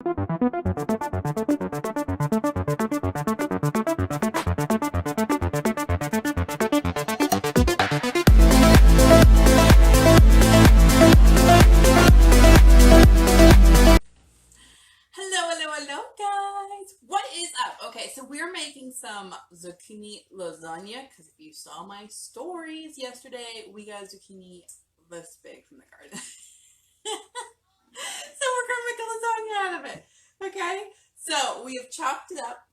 Hello, guys. What is up? Okay, so we're making some zucchini lasagna because if you saw my stories yesterday, we got zucchini this big from the garden. So we're gonna make a lasagna out of it. Okay, so we have chopped it up.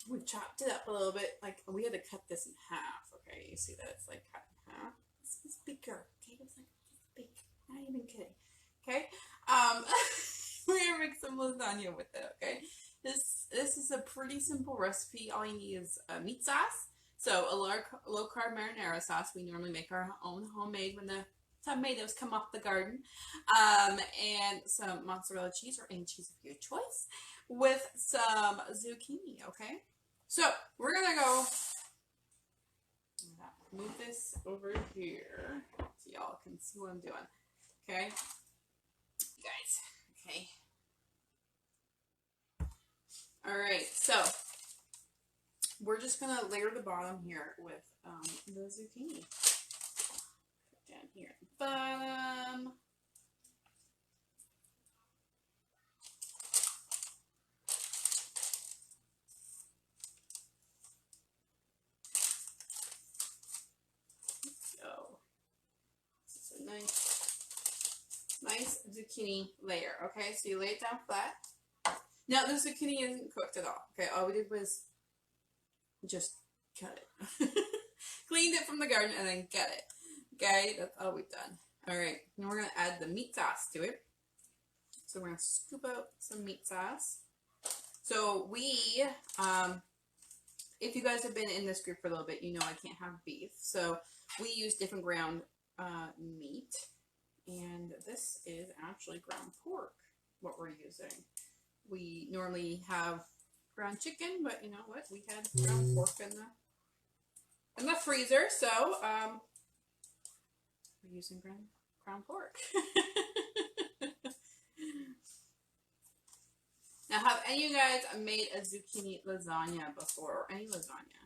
We've chopped it up a little bit. Like we had to cut this in half. Okay, you see that it's like cut in half. This was bigger. Okay, it was like this big. Not even kidding. Okay, um. We're gonna make some lasagna with it, okay? This is a pretty simple recipe. All you need is a meat sauce. So a low carb marinara sauce. We normally make our own homemade when the tomatoes come off the garden. And some mozzarella cheese or any cheese of your choice with some zucchini, okay? So we're gonna go move this over here so y'all can see what I'm doing, okay? Guys, okay. All right, so we're just gonna layer the bottom here with the zucchini. Put down here at the bottom. So this is a nice zucchini layer. Okay, so you lay it down flat. Now the zucchini isn't cooked at all. Okay, all we did was just cut it. Cleaned it from the garden and then cut it. Okay, that's all we've done. Alright, now we're going to add the meat sauce to it. So we're going to scoop out some meat sauce. So we, if you guys have been in this group for a little bit, you know I can't have beef. So we use different ground meat. And this is actually ground pork, what we're using. We normally have ground chicken, but you know what? We had ground pork in the freezer, so we're using ground pork. Now, have any of you guys made a zucchini lasagna before, or any lasagna?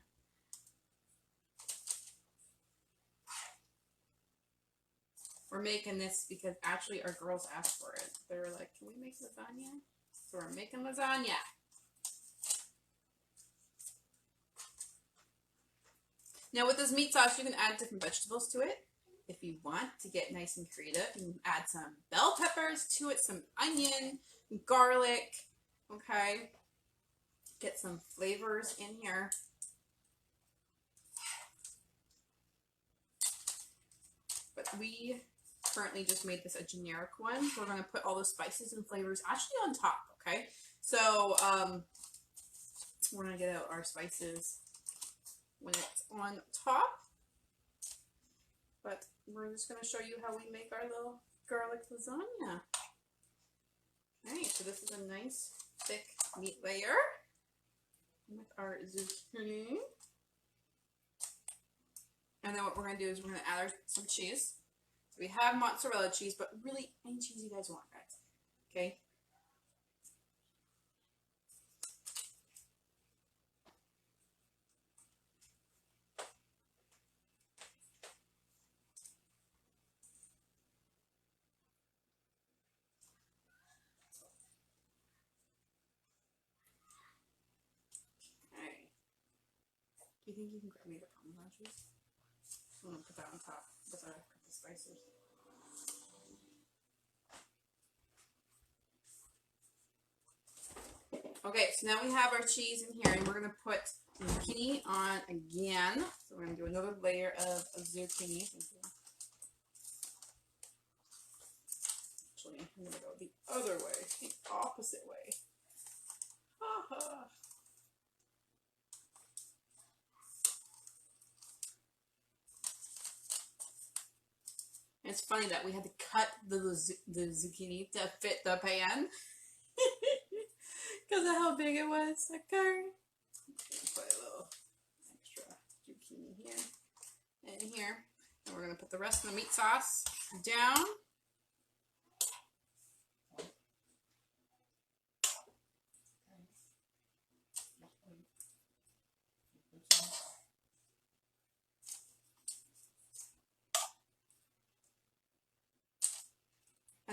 We're making this because actually our girls asked for it. They were like, "Can we make lasagna?" So we're making lasagna. Now with this meat sauce, you can add different vegetables to it if you want to get nice and creative. You can add some bell peppers to it, some onion, garlic, okay? Get some flavors in here. But we currently just made this a generic one. We're going to put all the spices and flavors actually on top, okay? So we're going to get out our spices when it's on top. But we're just going to show you how we make our little garlic lasagna. Alright, so this is a nice thick meat layer with our zucchini. And then what we're going to do is we're going to add some cheese. So we have mozzarella cheese, but really any cheese you guys want, guys. Okay? Okay. Do you think you can grab me the Parmesan cheese? I'm going to put that on top with the spices. Okay, so now we have our cheese in here, and we're going to put zucchini on again. So we're going to do another layer of zucchini. Actually, I'm going to go the other way, the opposite way. Ha-ha. It's funny that we had to cut the zucchini to fit the pan because of how big it was. Okay. Put a little extra zucchini here and here. And we're going to put the rest of the meat sauce down.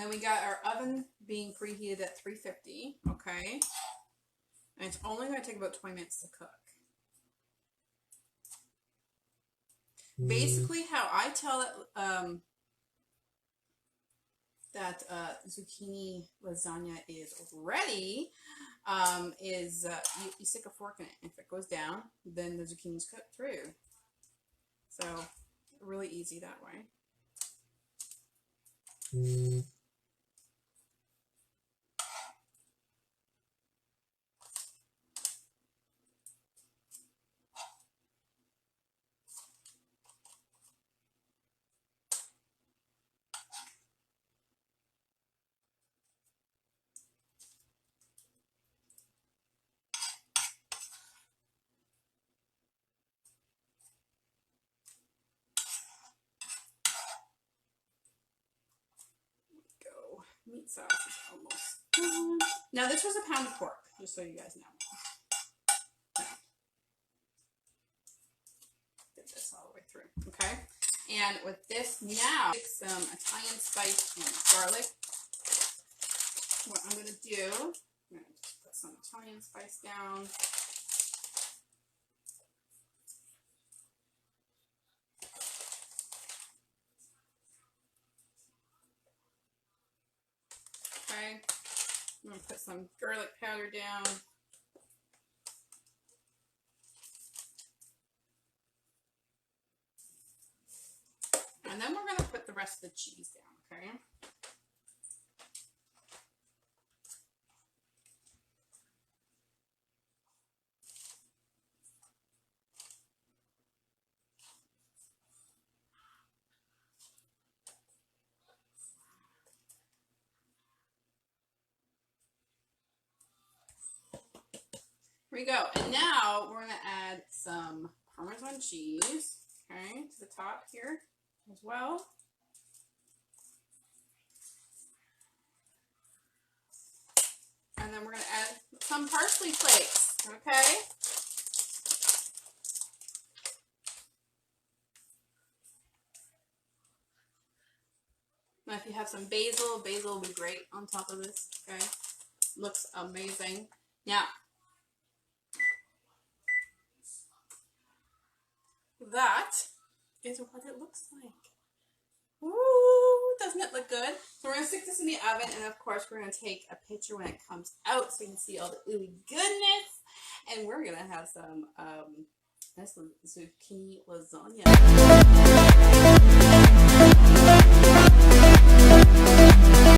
And then we got our oven being preheated at 350, okay? And it's only going to take about 20 minutes to cook. Basically, how I tell it, that zucchini lasagna is ready, is you stick a fork in it. If it goes down, then the zucchini's cooked through. So, really easy that way. Meat sauce is almost done. Now this was a pound of pork, just so you guys know. Get this all the way through, okay? And with this now, take some Italian spice and garlic. What I'm gonna do, I'm gonna just put some Italian spice down. Okay, I'm going to put some garlic powder down. And then we're going to put the rest of the cheese down, okay? Here we go. And now we're going to add some Parmesan cheese, okay, to the top here as well. And then we're going to add some parsley flakes, okay? Now if you have some basil, basil will be great on top of this, okay? Looks amazing. Now, that is what it looks like. Ooh, doesn't it look good? So we're going to stick this in the oven, and of course we're going to take a picture when it comes out so you can see all the ooey goodness. And we're going to have some nice zucchini lasagna.